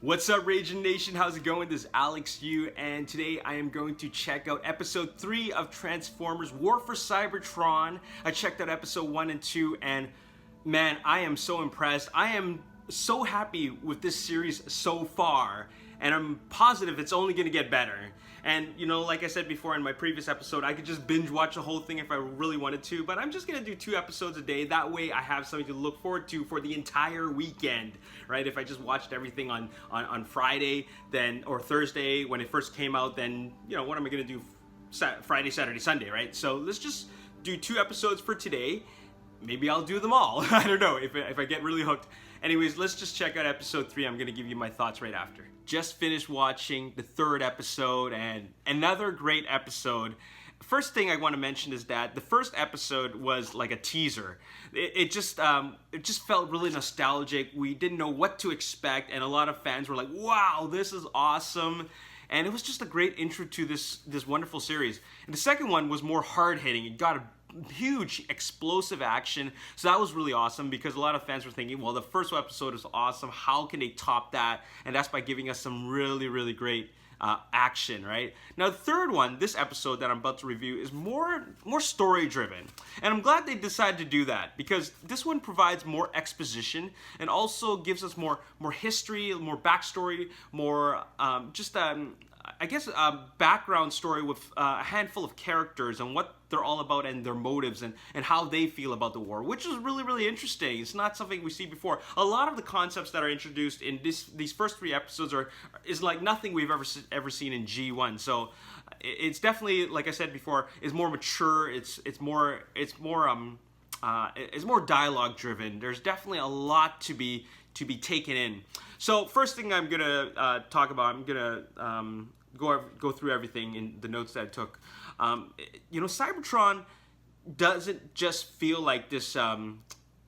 What's up, Ragin Nation? How's it going? This is Alex Yu, and today I am going to check out episode 3 of Transformers War for Cybertron. I checked out episode 1 and 2, and man, I am so impressed. I am so happy with this series so far, and I'm positive it's only going to get better. And you know, like I said before in my previous episode, I could just binge watch the whole thing if I really wanted to, but I'm just going to do 2 episodes a day. That way I have something to look forward to for the entire weekend, right? If I just watched everything on Friday then or Thursday when it first came out, then, you know, what am I going to do Friday, Saturday, Sunday, right? So let's just do 2 episodes for today. Maybe I'll do them all. I don't know if I get really hooked. Anyways, let's just check out episode 3. I'm going to give you my thoughts right after. Just finished watching the 3rd episode, and another great episode. First thing I want to mention is that the first episode was like a teaser. It just felt really nostalgic. We didn't know what to expect, and a lot of fans were like, wow, this is awesome. And it was just a great intro to this wonderful series. And the second one was more hard-hitting. It got a huge explosive action, so that was really awesome because a lot of fans were thinking, well, the first episode is awesome, how can they top that? And that's by giving us some really great action, right? Now the third one, this episode that I'm about to review, is more story driven, and I'm glad they decided to do that because this one provides more exposition and also gives us more history, more backstory, more I guess a background story with a handful of characters and what they're all about and their motives and how they feel about the war, which is really interesting. It's not something we see before. A lot of the concepts that are introduced in these first 3 episodes is like nothing we've ever seen in G1. So it's definitely, like I said before, is more mature. It's more dialogue driven. There's definitely a lot to be taken in. So first thing I'm gonna talk about, I'm gonna go through everything in the notes that I took. You know, Cybertron doesn't just feel like this like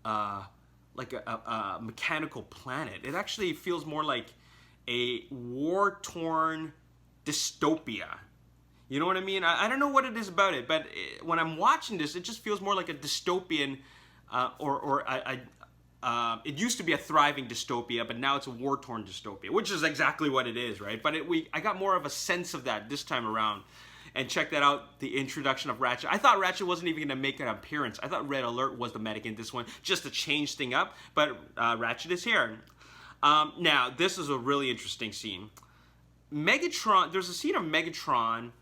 a mechanical planet. It actually feels more like a war-torn dystopia. You know what I mean? I don't know what it is about it, but when I'm watching this, it just feels more like a dystopian it used to be a thriving dystopia, but now it's a war-torn dystopia, which is exactly what it is, right? But I got more of a sense of that this time around. And check that out, the introduction of Ratchet. I thought Ratchet wasn't even going to make an appearance. I thought Red Alert was the medic in this one, just to change thing up, but Ratchet is here. Now, this is a really interesting scene. Megatron, there's a scene of Megatron,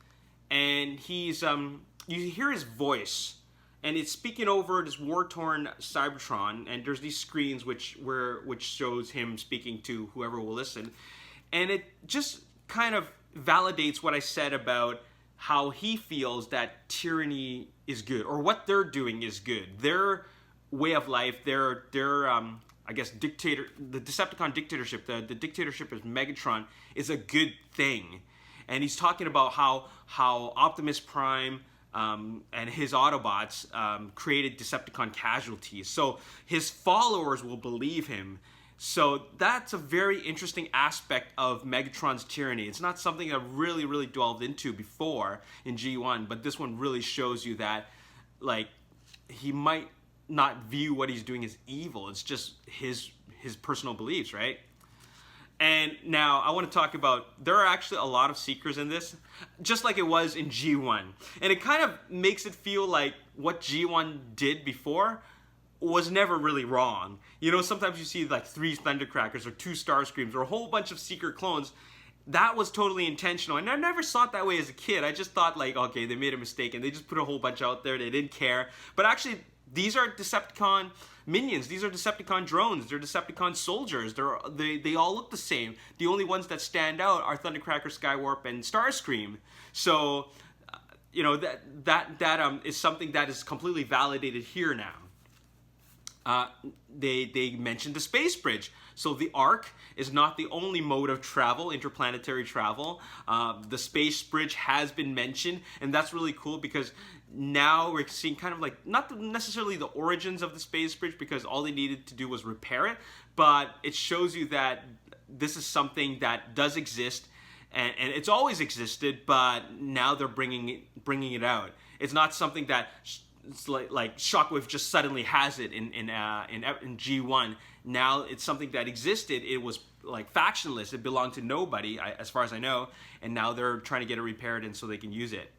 and he's, you hear his voice, and it's speaking over this war-torn Cybertron, and there's these screens which shows him speaking to whoever will listen, and it just kind of validates what I said about how he feels that tyranny is good, or what they're doing is good. Their way of life, their I guess the Decepticon dictatorship, the dictatorship of Megatron is a good thing, and he's talking about how Optimus Prime and his Autobots created Decepticon casualties, so his followers will believe him. So that's a very interesting aspect of Megatron's tyranny. It's not something I really delved into before in G1, but this one really shows you that, like, he might not view what he's doing as evil. It's just his personal beliefs, right? And now I want to talk about, there are actually a lot of Seekers in this, just like it was in G1. And it kind of makes it feel like what G1 did before was never really wrong. You know, sometimes you see like 3 Thundercrackers or 2 Starscreams or a whole bunch of Seeker clones. That was totally intentional, and I never saw it that way as a kid. I just thought like, okay, they made a mistake and they just put a whole bunch out there. They didn't care. But actually, these are Decepticon minions. These are Decepticon drones. They're Decepticon soldiers. They all look the same. The only ones that stand out are Thundercracker, Skywarp, and Starscream. So, you know, that is something that is completely validated here now. They mentioned the space bridge. So the Ark is not the only mode of travel, interplanetary travel. The space bridge has been mentioned, and that's really cool because now we're seeing kind of like, not necessarily the origins of the space bridge because all they needed to do was repair it, but it shows you that this is something that does exist, and it's always existed, but now they're bringing it out. It's not something that it's like Shockwave just suddenly has it in G1. Now it's something that existed. It was like factionless. It belonged to nobody, as far as I know. And now they're trying to get it repaired and so they can use it.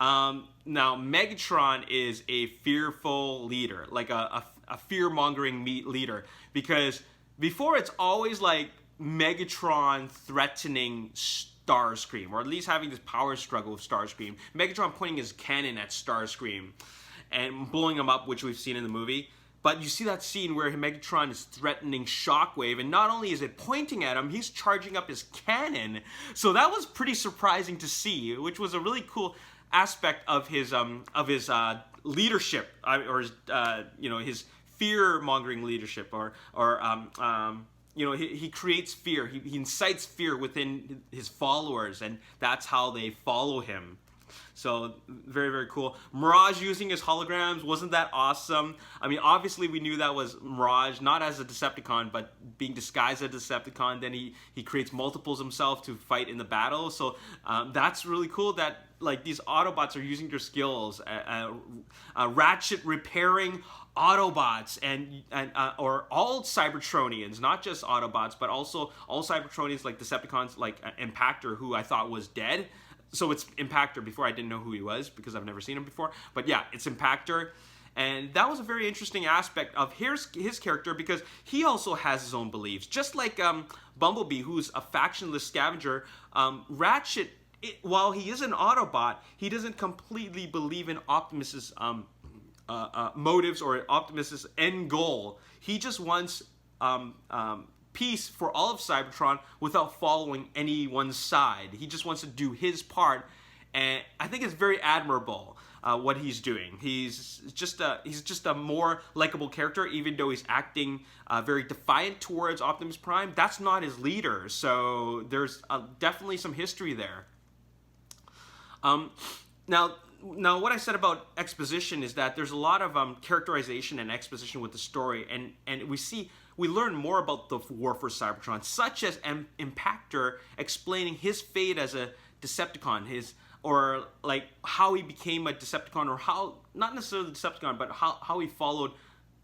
Now Megatron is a fearful leader, like a fear-mongering leader, because before it's always like Megatron threatening Starscream, or at least having this power struggle with Starscream. Megatron pointing his cannon at Starscream and blowing him up, which we've seen in the movie. But you see that scene where Megatron is threatening Shockwave, and not only is it pointing at him, he's charging up his cannon. So that was pretty surprising to see, which was a really cool aspect of his leadership, or his his fear-mongering leadership, he creates fear. He incites fear within his followers, and that's how they follow him. So very, very cool. Mirage using his holograms, wasn't that awesome? I mean, obviously we knew that was Mirage, not as a Decepticon, but being disguised as a Decepticon. Then he creates multiples himself to fight in the battle. So that's really cool that like these Autobots are using their skills. Ratchet repairing Autobots or all Cybertronians, not just Autobots, but also all Cybertronians like Decepticons, like Impactor, who I thought was dead. So it's Impactor. Before I didn't know who he was because I've never seen him before. But yeah, it's Impactor. And that was a very interesting aspect of his character, because he also has his own beliefs. Just like Bumblebee, who's a factionless scavenger, Ratchet, while he is an Autobot, he doesn't completely believe in Optimus's motives or Optimus's end goal. He just wants peace for all of Cybertron without following anyone's side. He just wants to do his part, and I think it's very admirable what he's doing. He's just a more likable character, even though he's acting very defiant towards Optimus Prime. That's not his leader, so there's definitely some history there. Now, what I said about exposition is that there's a lot of characterization and exposition with the story, and we learn more about the war for Cybertron, such as Impactor explaining his fate as a Decepticon, or like how he became a Decepticon, or how, not necessarily Decepticon, but how he followed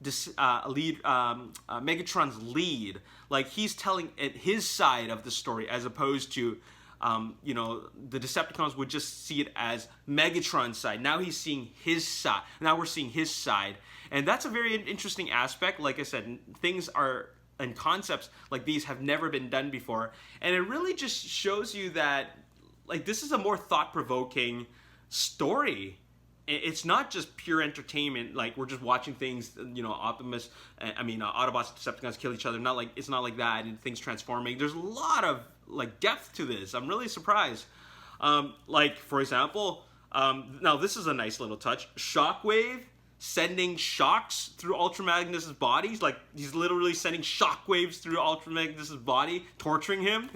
Megatron's lead. Like he's telling his side of the story, as opposed to the Decepticons would just see it as Megatron's side. Now he's seeing his side. Now we're seeing his side. And that's a very interesting aspect. Like I said, things and concepts like these have never been done before. And it really just shows you that like this is a more thought-provoking story. It's not just pure entertainment, like we're just watching things, Autobots, Decepticons kill each other. It's not like that, and things transforming. There's a lot of like depth to this. I'm really surprised. Like for example, now this is a nice little touch. Shockwave sending shocks through Ultra Magnus's bodies. Like he's literally sending shockwaves through Ultra Magnus's body, torturing him.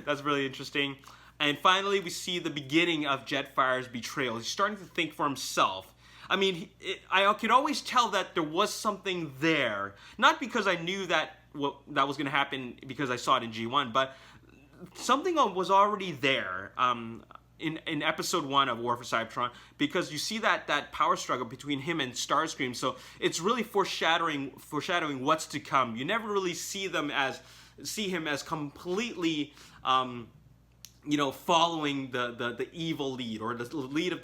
That's really interesting. And finally, we see the beginning of Jetfire's betrayal. He's starting to think for himself. I mean, I could always tell that there was something there. Not because I knew that that was going to happen because I saw it in G1, but something was already there in episode 1 of War for Cybertron, because you see that power struggle between him and Starscream. So it's really foreshadowing what's to come. You never really see him as completely following the evil lead, or the lead of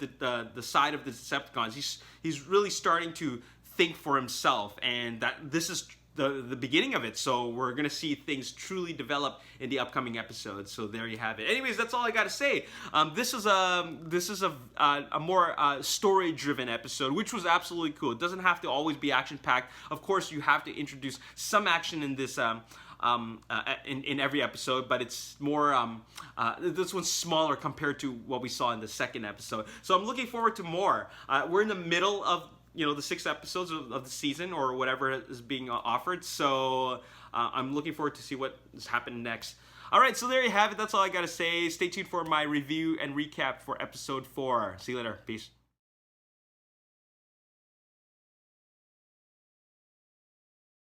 the side of the Decepticons. He's really starting to think for himself, and that this is the beginning of it. So we're gonna see things truly develop in the upcoming episodes. So there you have it. Anyways, that's all I gotta say. This is a more story-driven episode, which was absolutely cool. It doesn't have to always be action-packed. Of course, you have to introduce some action in this. In every episode, but it's more this one's smaller compared to what we saw in the second episode. So I'm looking forward to more. We're in the middle of the 6 episodes of the season, or whatever is being offered. So I'm looking forward to see what is happening next. All right, so there you have it. That's all I gotta say. Stay tuned for my review and recap for episode 4. See you later. Peace.